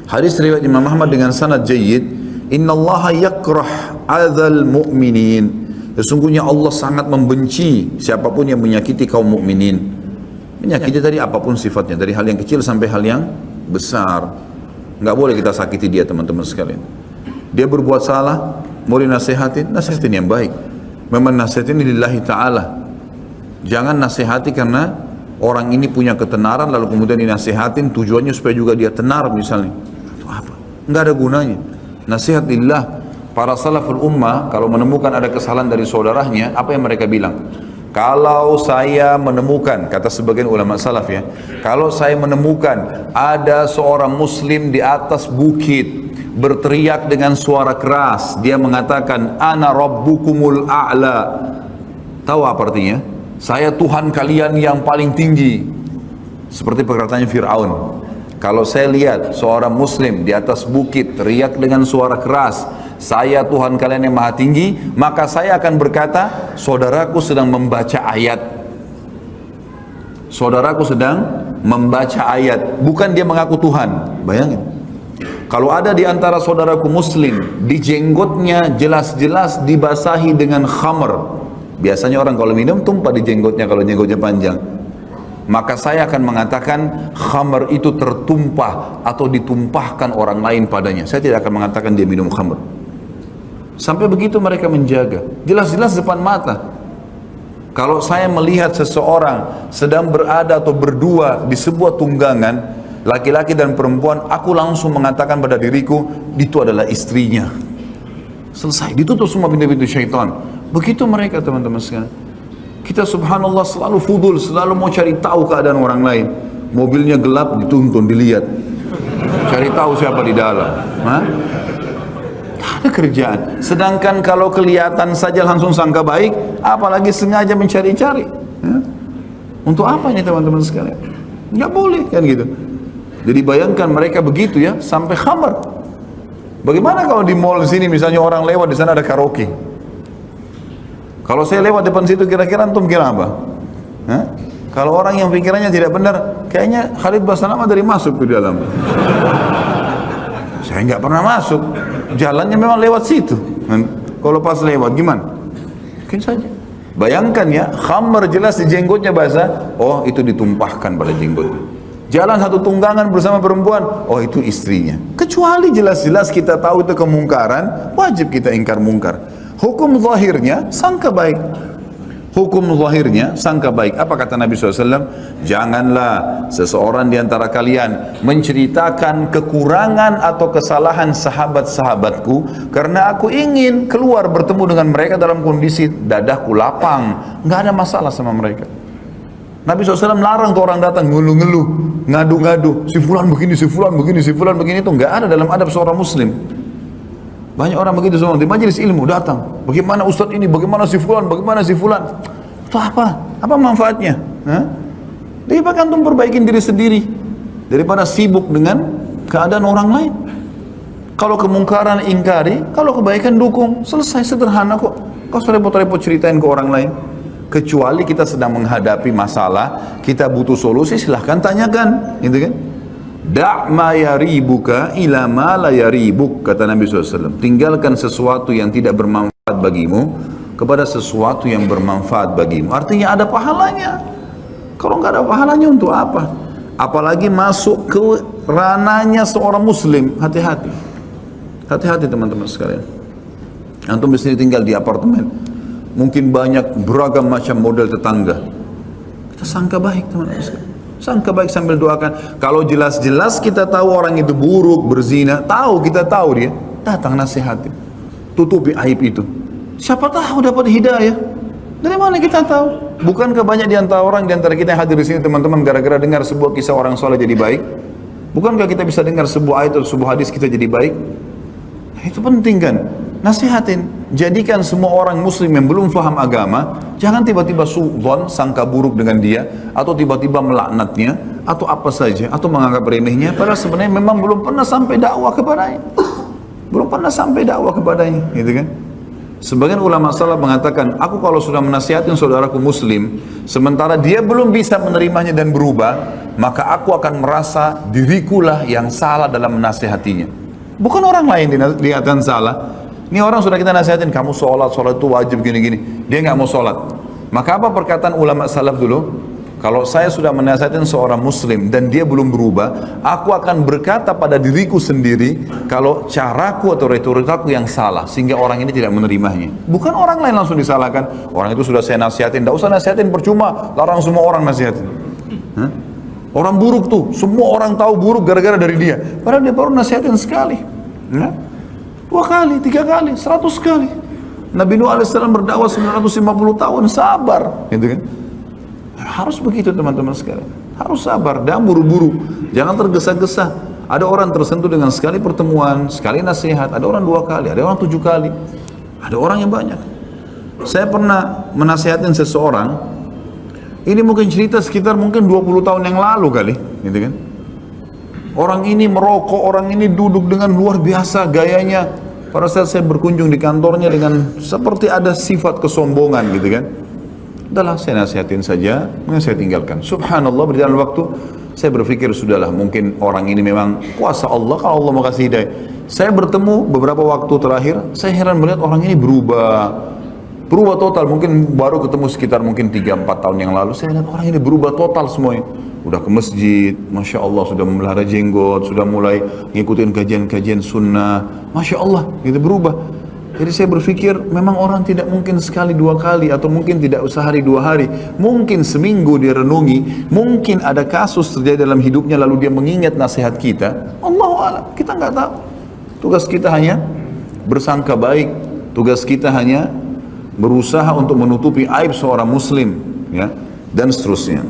Hadis riwayat Imam Ahmad dengan sanad jayyid, innallaha yakrah adzal mu'minin. Sesungguhnya Allah sangat membenci siapapun yang menyakiti kaum mukminin. Menyakiti tadi apapun sifatnya, dari hal yang kecil sampai hal yang besar. Nggak boleh kita sakiti dia, teman-teman sekalian. Dia berbuat salah, mau dinasihatin, nasihatin yang baik. Memang nasihatin lillahi ta'ala. Jangan nasihati karena orang ini punya ketenaran lalu kemudian dinasihatin tujuannya supaya juga dia tenar misalnya. Itu apa? Nggak ada gunanya. Nasihat lillah. Para salaful ummah kalau menemukan ada kesalahan dari saudaranya, apa yang mereka bilang? Kalau saya menemukan, kata sebagian ulama salaf ya, kalau saya menemukan ada seorang muslim di atas bukit berteriak dengan suara keras, dia mengatakan ana rabbukumul a'la. Tahu apa artinya? Saya Tuhan kalian yang paling tinggi. Seperti perkataannya Fir'aun. Kalau saya lihat seorang muslim di atas bukit teriak dengan suara keras, saya Tuhan kalian yang maha tinggi, maka saya akan berkata, saudaraku sedang membaca ayat. Saudaraku sedang membaca ayat, bukan dia mengaku Tuhan. Bayangin. Kalau ada di antara saudaraku muslim, di jenggotnya jelas-jelas dibasahi dengan khamr. Biasanya orang kalau minum tumpah di jenggotnya kalau jenggotnya panjang. Maka saya akan mengatakan khamr itu tertumpah atau ditumpahkan orang lain padanya. Saya tidak akan mengatakan dia minum khamr. Sampai begitu mereka menjaga. Jelas-jelas depan mata. Kalau saya melihat seseorang sedang berada atau berdua di sebuah tunggangan, laki-laki dan perempuan, aku langsung mengatakan pada diriku, itu adalah istrinya. Selesai, ditutup semua pintu-pintu syaitan. Begitu mereka, teman-teman sekalian. Kita subhanallah selalu fudul, selalu mau cari tahu keadaan orang lain. Mobilnya gelap, dituntun, dilihat. Cari tahu siapa di dalam. Hah? Ada kerjaan. Sedangkan kalau kelihatan saja langsung sangka baik, apalagi sengaja mencari-cari. Ya? Untuk apa ini teman-teman sekalian? Nggak boleh kan gitu. Jadi bayangkan mereka begitu ya, sampai khamar. Bagaimana kalau di mall sini misalnya orang lewat di sana ada karaoke? Kalau saya lewat depan situ kira-kira antum kira apa? Hah? Kalau orang yang pikirannya tidak benar, kayaknya Khalid Basalamah dari masuk ke dalam. Saya nggak pernah masuk. Jalannya memang lewat situ. Kalau pas lewat gimana? Mungkin saja. Bayangkan ya, khamr jelas di jenggotnya basah. Oh, itu ditumpahkan pada jenggotnya. Jalan satu tunggangan bersama perempuan. Oh, itu istrinya. Kecuali jelas-jelas kita tahu itu kemungkaran, wajib kita ingkar mungkar. Hukum zahirnya sangka baik. Hukum zahirnya sangka baik. Apa kata Nabi SAW? Janganlah seseorang di antara kalian menceritakan kekurangan atau kesalahan sahabat-sahabatku karena aku ingin keluar bertemu dengan mereka dalam kondisi dadaku lapang. Nggak ada masalah sama mereka. Nabi SAW larang tuh orang datang ngeluh-ngeluh, ngadu-ngadu, si fulan begini, si fulan begini, si fulan begini. Itu nggak ada dalam adab seorang muslim. Banyak orang begitu semua di majelis ilmu datang. Bagaimana ustadz ini, bagaimana si fulan, bagaimana si fulan. Itu apa? Apa manfaatnya? Daripada antum perbaikin diri sendiri daripada sibuk dengan keadaan orang lain. Kalau kemungkaran ingkari, kalau kebaikan dukung. Selesai, sederhana kok. Kau repot-repot ceritain ke orang lain. Kecuali kita sedang menghadapi masalah, kita butuh solusi, silahkan tanyakan, gitu kan? Da' ma yaribuka ila ma la yaribuk, kata Nabi SAW. Tinggalkan sesuatu yang tidak bermanfaat bagimu kepada sesuatu yang bermanfaat bagimu. Artinya ada pahalanya. Kalau nggak ada pahalanya untuk apa? Apalagi masuk ke ranahnya seorang muslim. Hati-hati. Hati-hati teman-teman sekalian. Antum di sini tinggal di apartemen. Mungkin banyak beragam macam model tetangga. Kita sangka baik teman-teman sekalian. Sangka baik sambil doakan. Kalau jelas-jelas kita tahu orang itu buruk, berzina, kita tahu dia, datang nasihati, tutupi aib itu. Siapa tahu dapat hidayah. Dari mana kita tahu? Bukankah banyak di antara kita yang hadir di sini teman-teman gara-gara dengar sebuah kisah orang soleh jadi baik? Bukankah kita bisa dengar sebuah ayat atau sebuah hadis kita jadi baik? Nah, itu penting kan? Nasihatin. Jadikan semua orang muslim yang belum faham agama, jangan tiba-tiba su'dzon, sangka buruk dengan dia, atau tiba-tiba melaknatnya, atau apa saja, atau menganggap remehnya, padahal sebenarnya memang belum pernah sampai dakwah kepadanya. Belum pernah sampai dakwah kepadanya, gitu kan? Sebagian ulama salaf mengatakan, aku kalau sudah menasihatin saudaraku muslim, sementara dia belum bisa menerimanya dan berubah, maka aku akan merasa dirikulah yang salah dalam menasihatinya. Bukan orang lain dikatakan salah. Ini orang sudah kita nasihatin, kamu sholat itu wajib gini-gini. Dia nggak mau sholat. Maka apa perkataan ulama salaf dulu? Kalau saya sudah menasihatin seorang muslim dan dia belum berubah, aku akan berkata pada diriku sendiri kalau caraku atau retorikaku yang salah sehingga orang ini tidak menerimanya. Bukan orang lain langsung disalahkan. Orang itu sudah saya nasihatin, tidak usah nasihatin percuma, larang semua orang nasihatin. Hah? Orang buruk tuh, semua orang tahu buruk gara-gara dari dia. Padahal dia baru nasihatin sekali. Hah? 2 kali, 3 kali, 100 kali. Nabi Nuh AS berdakwah 950 tahun, sabar, gitu kan? Harus begitu teman-teman sekalian. Harus sabar, dan buru-buru. Jangan tergesa-gesa. Ada orang tersentuh dengan sekali pertemuan, sekali nasihat. Ada orang 2 kali, ada orang 7 kali. Ada orang yang banyak. Saya pernah menasihatin seseorang. Ini mungkin cerita sekitar mungkin 20 tahun yang lalu kali, gitu kan? Orang ini merokok, orang ini duduk dengan luar biasa gayanya. Pada saat saya berkunjung di kantornya dengan seperti ada sifat kesombongan, gitu kan? Udahlah, saya nasihatin saja, mungkin saya tinggalkan. Subhanallah, berjalan waktu, saya berpikir sudahlah, mungkin orang ini memang kuasa Allah, kalau Allah mau kasih hidayah. Saya bertemu beberapa waktu terakhir, saya heran melihat orang ini berubah total. Mungkin baru ketemu sekitar mungkin 3-4 tahun yang lalu, saya lihat orang ini berubah total semuanya. Udah ke masjid, Masya Allah, sudah memelihara jenggot, sudah mulai ngikutin kajian-kajian sunnah, Masya Allah, gitu berubah. Jadi saya berpikir memang orang tidak mungkin sekali 2 kali atau mungkin tidak sehari 2 hari, mungkin seminggu dia renungi, mungkin ada kasus terjadi dalam hidupnya lalu dia mengingat nasihat kita. Allahu a'lam, kita nggak tahu. Tugas kita hanya bersangka baik, tugas kita hanya berusaha untuk menutupi aib seorang muslim, ya, dan seterusnya.